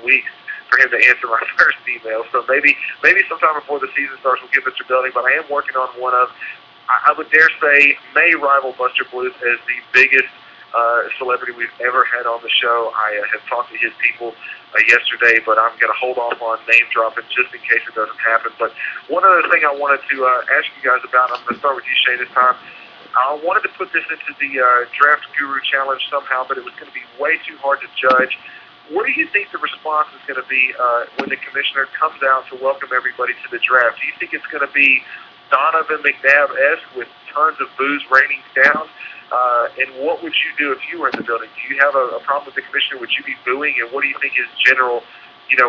weeks for him to answer my first email. So maybe sometime before the season starts we'll get Mr. Belding, but I am working on one of, I would dare say, may rival Buster Bluth as the biggest celebrity we've ever had on the show. I have talked to his people yesterday, but I'm going to hold off on name dropping just in case it doesn't happen. But one other thing I wanted to ask you guys about, I'm going to start with you, Shane, this time. I wanted to put this into the Draft Guru Challenge somehow, but it was going to be way too hard to judge. What do you think the response is going to be when the commissioner comes out to welcome everybody to the draft? Do you think it's going to be Donovan McNabb-esque with tons of boos raining down? And what would you do if you were in the building? Do you have a problem with the commissioner? Would you be booing? And what do you think his general,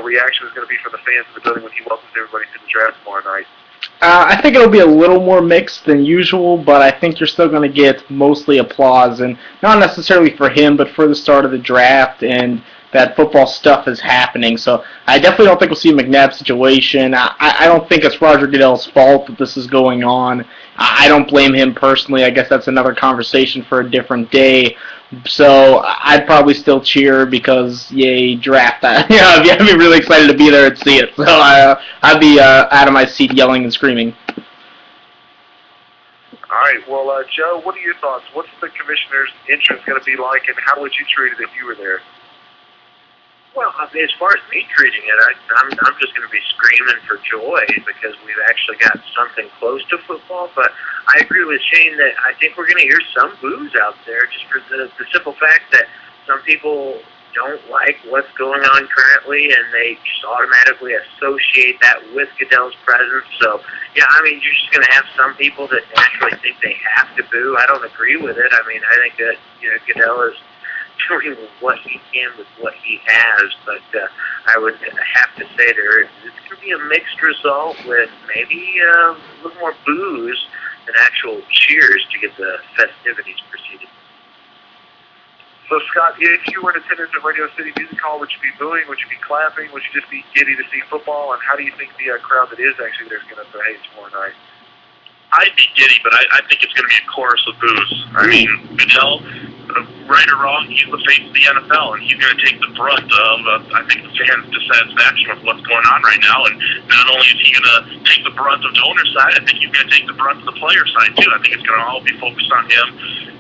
reaction is going to be from the fans in the building when he welcomes everybody to the draft tomorrow night? I think it'll be a little more mixed than usual, but I think you're still going to get mostly applause, and not necessarily for him, but for the start of the draft and that football stuff is happening. So I definitely don't think we'll see a McNabb situation. I don't think it's Roger Goodell's fault that this is going on. I don't blame him personally. I guess that's another conversation for a different day. So I'd probably still cheer because, yay, draft. I'd be really excited to be there and see it. So I'd be out of my seat yelling and screaming. All right. Well, Joe, what are your thoughts? What's the commissioner's entrance going to be like, and how would you treat it if you were there? Well, as far as me treating it, I'm just going to be screaming for joy because we've actually got something close to football. But I agree with Shane that I think we're going to hear some boos out there just for the simple fact that some people don't like what's going on currently, and they just automatically associate that with Goodell's presence. So, yeah, you're just going to have some people that naturally think they have to boo. I don't agree with it. I think that Goodell is doing what he can with what he has, but I would have to say it's going to be a mixed result with maybe a little more boos than actual cheers to get the festivities proceeded. So, Scott, if you were in attendance at Radio City Music Hall, would you be booing? Would you be clapping? Would you just be giddy to see football? And how do you think the crowd that is actually there is going to behave tomorrow night? I'd be giddy, but I think it's going to be a chorus of boos. Goodell, right or wrong, he's the face of the NFL, and he's going to take the brunt of, I think, the fans' dissatisfaction with what's going on right now. And not only is he going to take the brunt of the owner's side, I think he's going to take the brunt of the player side, too. I think it's going to all be focused on him.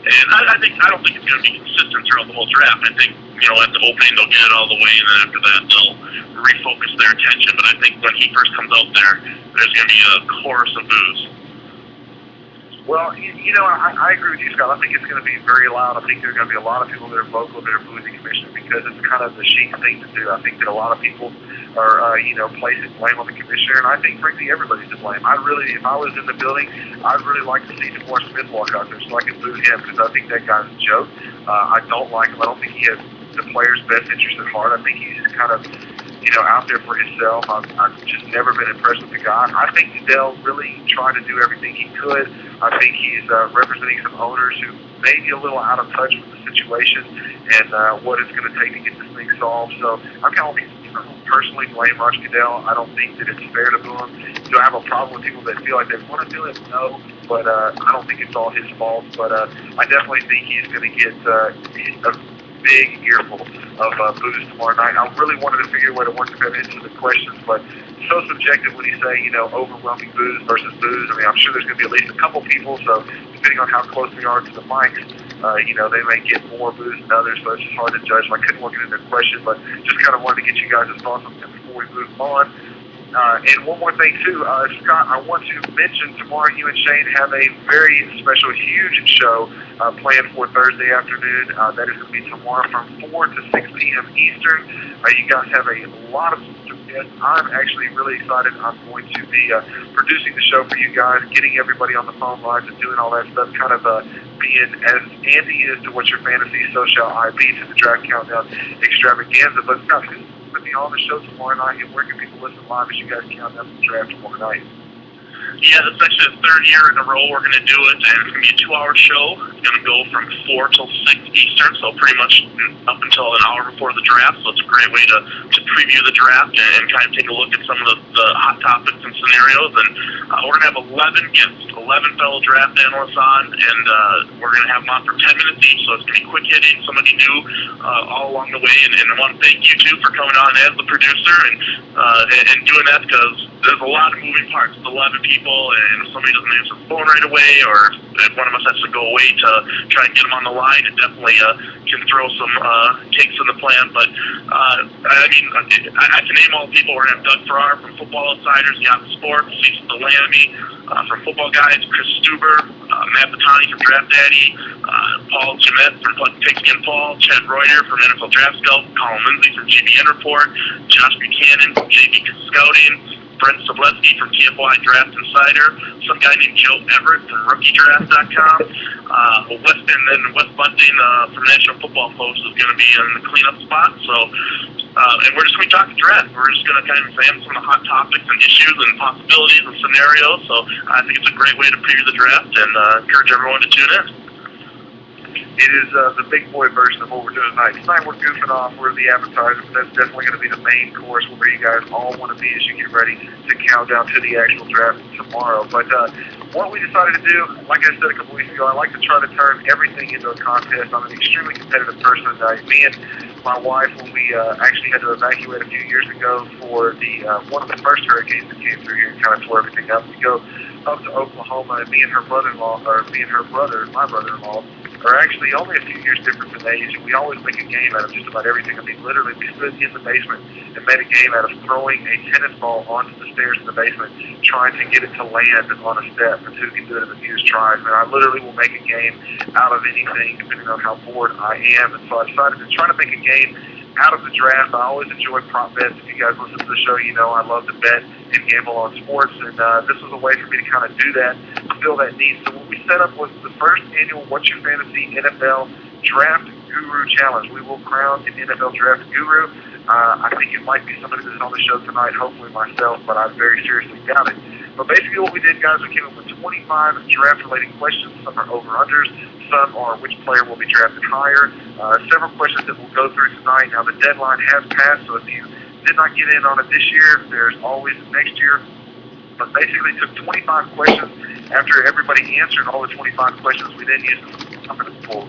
And I don't think it's going to be consistent throughout the whole draft. I think, at the opening, they'll get it all the way, and then after that, they'll refocus their attention. But I think when he first comes out there, there's going to be a chorus of boos. Well, I agree with you, Scott. I think it's going to be very loud. I think there are going to be a lot of people that are vocal that are booing the commissioner because it's kind of the chic thing to do. I think that a lot of people are, placing blame on the commissioner, and I think, frankly, everybody's to blame. If I was in the building, I'd really like to see DeMar Smith walk out there so I can boo him because I think that guy's a joke. I don't like him. I don't think he has the player's best interest at heart. I think he's kind of out there for himself. I've just never been impressed with the guy. I think Goodell really tried to do everything he could. I think he's representing some owners who may be a little out of touch with the situation and what it's going to take to get this thing solved. So I'm kind of personally blame Roger Goodell. I don't think that it's fair to boo him. Do I have a problem with people that feel like they want to do it? No, but I don't think it's all his fault. But I definitely think he's going to get a big earful of boos tomorrow night. I really wanted to figure a way to work that into the questions, but it's so subjective when you say, overwhelming boos versus boos. I'm sure there's going to be at least a couple people, so depending on how close we are to the mics, they may get more boos than others, so it's just hard to judge. I couldn't work it into the question, but just kind of wanted to get you guys' thoughts on that before we move on. And one more thing, too, Scott, I want to mention tomorrow you and Shane have a very special, huge show planned for Thursday afternoon. That is going to be tomorrow from 4 to 6 p.m. Eastern. You guys have a lot of guests. I'm actually really excited. I'm going to be producing the show for you guys, getting everybody on the phone lines and doing all that stuff, kind of being as Andy is to what your fantasy, so shall I be to the Draft Countdown extravaganza. But, Scott, who's going to be on the show tomorrow night, and where can people listen live as you guys count down the draft tomorrow night? Yeah, this is actually the third year in a row we're going to do it, and it's going to be a 2-hour show. It's going to go from 4 till 6 Eastern, so pretty much up until an hour before the draft. So it's a great way to preview the draft and kind of take a look at some of the hot topics and scenarios. And we're going to have 11 guests, 11 11 fellow draft analysts on, and we're going to have them on for 10 minutes each, so it's going to be quick hitting, somebody new all along the way. And I want to thank you, too, for coming on as the producer and doing that, because there's a lot of moving parts. It's 11 people, and if somebody doesn't answer the phone right away, or if one of us has to go away to try and get them on the line, it definitely can throw some kinks in the plan. But, I can name all the people. We're going to have Doug Farrar from Football Outsiders, Yahoo Sports, Cecil Delaney from Football Guys, Chris Stuber, Matt Battani from Draft Daddy, Paul Jeanette from Pigskin and Paul, Chad Reuter from NFL Draft Scout, Colin Lindsay from GBN Report, Josh Buchanan from JV Scouting, Brent Sobletsky from TFY Draft Insider, some guy named Joe Everett from RookieDraft.com, and then Wes Bunting from National Football Post is going to be in the cleanup spot. So, and we're just going to talk draft. We're just going to kind of examine some of the hot topics and issues and possibilities and scenarios. So I think it's a great way to preview the draft, and encourage everyone to tune in. It is the big boy version of what we're doing tonight. Tonight we're goofing off. We're the appetizer, but that's definitely going to be the main course where you guys all want to be as you get ready to count down to the actual draft tomorrow. But what we decided to do, like I said a couple weeks ago, I like to try to turn everything into a contest. I'm an extremely competitive person. Me and my wife, when we actually had to evacuate a few years ago for the one of the first hurricanes that came through here and kind of tore everything up, we go up to Oklahoma, and me and my brother-in-law, are actually only a few years different in age, and we always make a game out of just about everything. I mean, literally, we stood in the basement and made a game out of throwing a tennis ball onto the stairs in the basement, trying to get it to land on a step, and who can do it in the fewest tries. And I literally will make a game out of anything, depending on how bored I am. And so I decided to try to make a game out of the draft. I always enjoy prop bets. If you guys listen to the show, you know I love to bet and gamble on sports, and this was a way for me to kind of do that, fill that need. So what we set up was the first annual What's Your Fantasy NFL Draft Guru Challenge. We will crown an NFL Draft Guru. I think it might be somebody that's on the show tonight, hopefully myself, but I very seriously doubt it. But basically what we did, guys, we came up with 25 draft-related questions. Some are over-unders. Some are which player will be drafted higher. Several questions that we'll go through tonight. Now, the deadline has passed, so if you did not get in on it this year, there's always next year. But basically took 25 questions. After everybody answered all the 25 questions, we then used the confidence pool.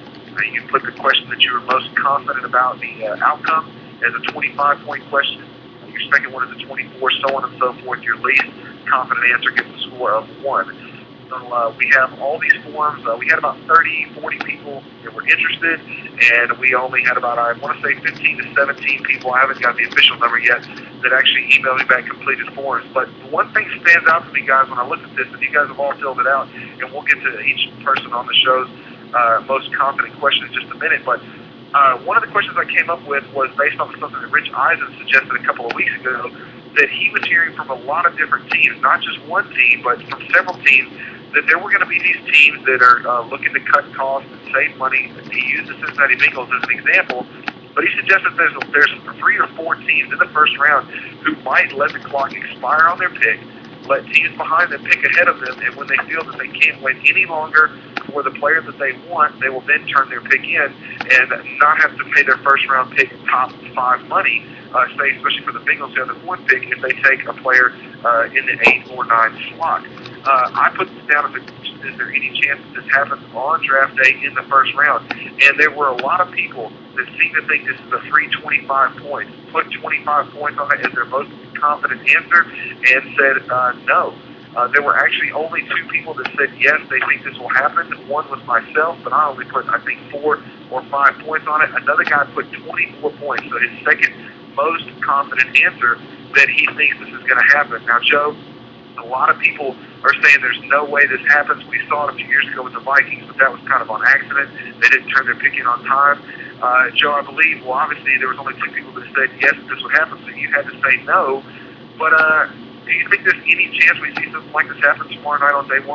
You put the question that you were most confident about the outcome as a 25-point question. Your second one is a 24, so on and so forth. Your least confident answer gets a score of 1. So we have all these forms. We had about 30, 40 people that were interested, and we only had about, I want to say, 15 to 17 people. I haven't got the official number yet that actually emailed me back completed forms. But one thing stands out to me, guys, when I look at this, and you guys have all filled it out, and we'll get to each person on the show's most confident question in just a minute. But one of the questions I came up with was based off of something that Rich Eisen suggested a couple of weeks ago, that he was hearing from a lot of different teams, not just one team, but from several teams, that there were going to be these teams that are looking to cut costs and save money. He used the Cincinnati Bengals as an example, but he suggested there's 3 or 4 teams in the first round who might let the clock expire on their pick, let teams behind them pick ahead of them, and when they feel that they can't wait any longer for the player that they want, they will then turn their pick in and not have to pay their first-round pick top 5 money, say especially for the Bengals who have the 1 pick, if they take a player in the 8 or 9 slot. I put this down as is there any chance that this happens on draft day in the first round? And there were a lot of people that seem to think this is a free 25 points, put 25 points on it as their most confident answer, and said no. There were actually only 2 people that said yes, they think this will happen. One was myself, but I only put, I think, 4 or 5 points on it. Another guy put 24 points, so his second most confident answer that he thinks this is going to happen. Now, Joe, a lot of people are saying there's no way this happens. We saw it a few years ago with the Vikings, but that was kind of on accident. They didn't turn their pick in on time. Joe, I believe, well, obviously there was only 2 people that said yes, this would happen, so you had to say no. But do you think there's any chance we see something like this happen tomorrow night on day 1?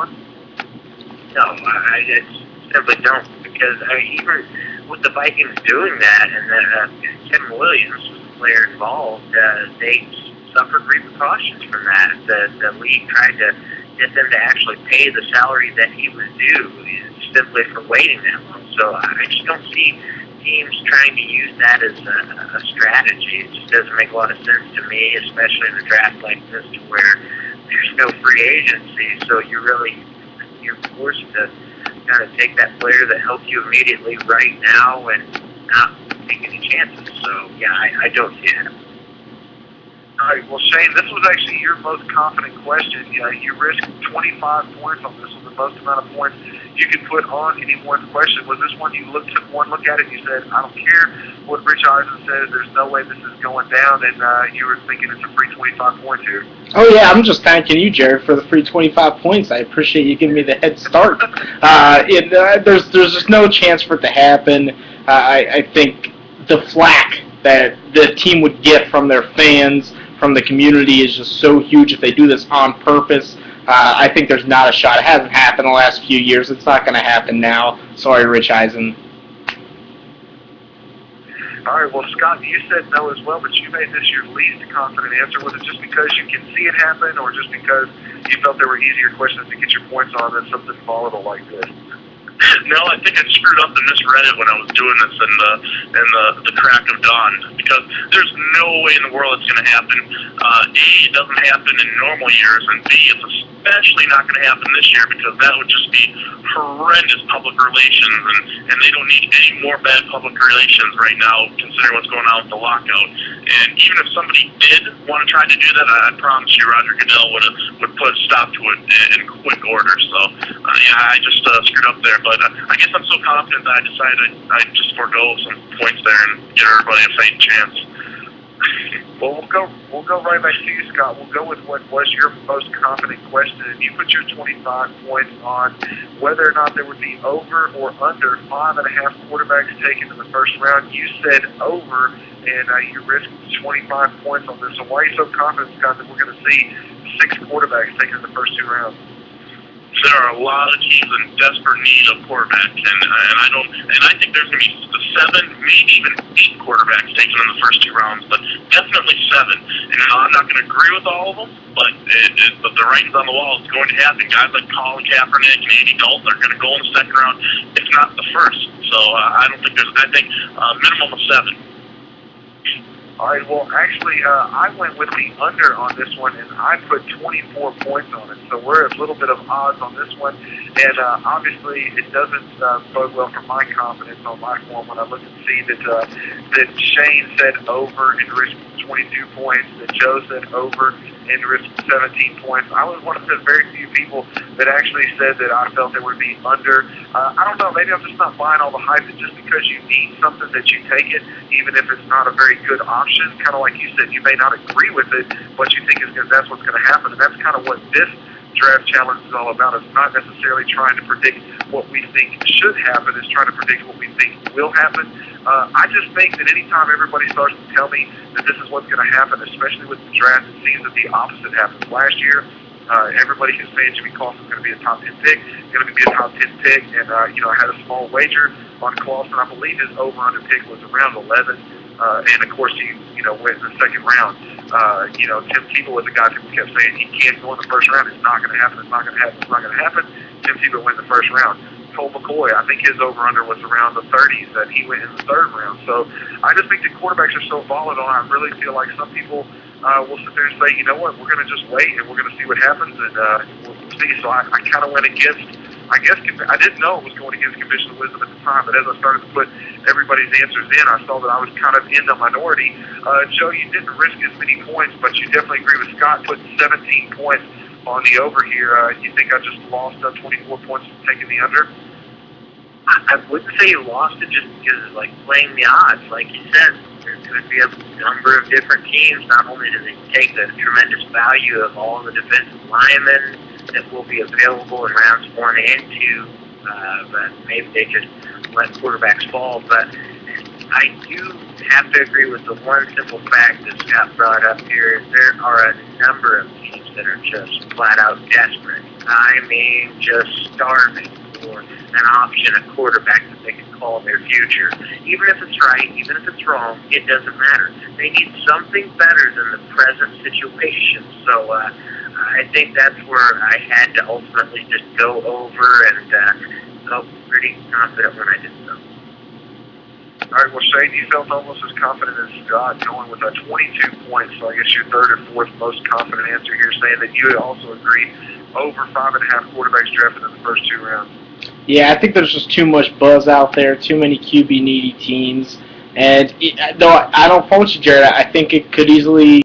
No, I just simply don't, because even with the Vikings doing that, and Kevin Williams was the player involved, they suffered repercussions from that. The league tried to get them to actually pay the salary that he was due simply for waiting that long. So I just don't see teams trying to use that as a strategy. It just doesn't make a lot of sense to me, especially in a draft like this, to where there's no free agency. So you really you're forced to kind of take that player that helps you immediately right now and not take any chances. So, yeah, I don't see it. All right, well, Shane, this was actually your most confident question. You risked 25 points on this one, the most amount of points you could put on anyone's question. Was this one you took one look at it and you said, I don't care what Rich Eisen says, there's no way this is going down, and you were thinking it's a free 25 points here? Oh, yeah, I'm just thanking you, Jared, for the free 25 points. I appreciate you giving me the head start. There's just no chance for it to happen. I think the flack that the team would get from their fans, from the community, is just so huge if they do this on purpose. I think there's not a shot. It hasn't happened the last few years. It's not going to happen now. Sorry, Rich Eisen. All right, well, Scott, you said no as well, but you made this your least confident answer. Was it just because you can see it happen, or just because you felt there were easier questions to get your points on than something volatile like this? No, I think I screwed up and misread it when I was doing this in the crack of dawn, because there's no way in the world it's going to happen. A, it doesn't happen in normal years, and B, it's especially not going to happen this year, because that would just be horrendous public relations, and they don't need any more bad public relations right now, considering what's going on with the lockout. And even if somebody did want to try to do that, I promise you Roger Goodell would put a stop to it in quick order. So, yeah, I just screwed up there. But I guess I'm so confident that I decided I'd just forego some points there and give everybody a fighting chance. Well, we'll go right back to you, Scott. We'll go with what was your most confident question. And you put your 25 points on whether or not there would be over or under 5.5 quarterbacks taken in the first round. You said over, and you risked 25 points on this. So why are you so confident, Scott, that we're going to see 6 quarterbacks taken in the first 2 rounds? There are a lot of teams in desperate need of quarterbacks, and I think there's going to be 7, maybe even 8 quarterbacks taken in the first 2 rounds, but definitely 7. And I'm not going to agree with all of them, but the writing's on the wall. It's going to happen. Guys like Colin Kaepernick and Andy Dalton are going to go in the second round, if not the first. So I think minimum of 7. All right, well, actually, I went with the under on this one, and I put 24 points on it. So we're a little bit of odds on this one. And obviously, it doesn't bode well for my confidence on my form when I look and see that Shane said over and risked 22 points, that Joe said over and risked 17 points. I was one of the very few people that actually said that I felt there would be under. I don't know, maybe I'm just not buying all the hype that just because you need something that you take it, even if it's not a very good option. Kind of like you said, you may not agree with it, but you think that's what's going to happen. And that's kind of what this draft challenge is all about. It's not necessarily trying to predict what we think should happen. It's trying to predict what we think will happen. I just think that anytime everybody starts to tell me that this is what's going to happen, especially with the draft, it seems that the opposite happened last year. Everybody is saying Jimmy Clausen's going to be a top 10 pick, going to be a top 10 pick, and I had a small wager on Clausen. I believe his over/under pick was around 11, and of course he went in the second round. Tim Tebow was a guy people kept saying he can't go in the first round. It's not going to happen. It's not going to happen. It's not going to happen. Tim Tebow went in the first round. Colt McCoy, I think his over/under was around the 30s, that he went in the third round. So I just think that quarterbacks are so volatile. I really feel like some people will sit there and say, you know what, we're going to just wait and we're going to see what happens, and we'll see. So I kind of went against, I didn't know it was going against conventional wisdom at the time, but as I started to put everybody's answers in, I saw that I was kind of in the minority. Joe, you didn't risk as many points, but you definitely agree with Scott putting 17 points on the over here. You think I just lost 24 points taking the under? I wouldn't say you lost it just because it's like playing the odds. Like you said, there could be a number of different teams. Not only do they take the tremendous value of all the defensive linemen that will be available in rounds 1 and 2, but maybe they just let quarterbacks fall. But I do have to agree with the one simple fact that Scott brought up here is there are a number of teams that are just flat out desperate. I mean, just starving for an option, a quarterback that they can call their future. Even if it's right, even if it's wrong, it doesn't matter. They need something better than the present situation. So I think that's where I had to ultimately just go over, and felt pretty confident when I did so. All right, well, Shane, you felt almost as confident as Scott, going with 22 points. So I guess your third or fourth most confident answer here, saying that you also agree over 5.5 quarterbacks drafted in the first 2 rounds. Yeah, I think there's just too much buzz out there, too many QB needy teams, and though I don't fault you, Jared, I think it could easily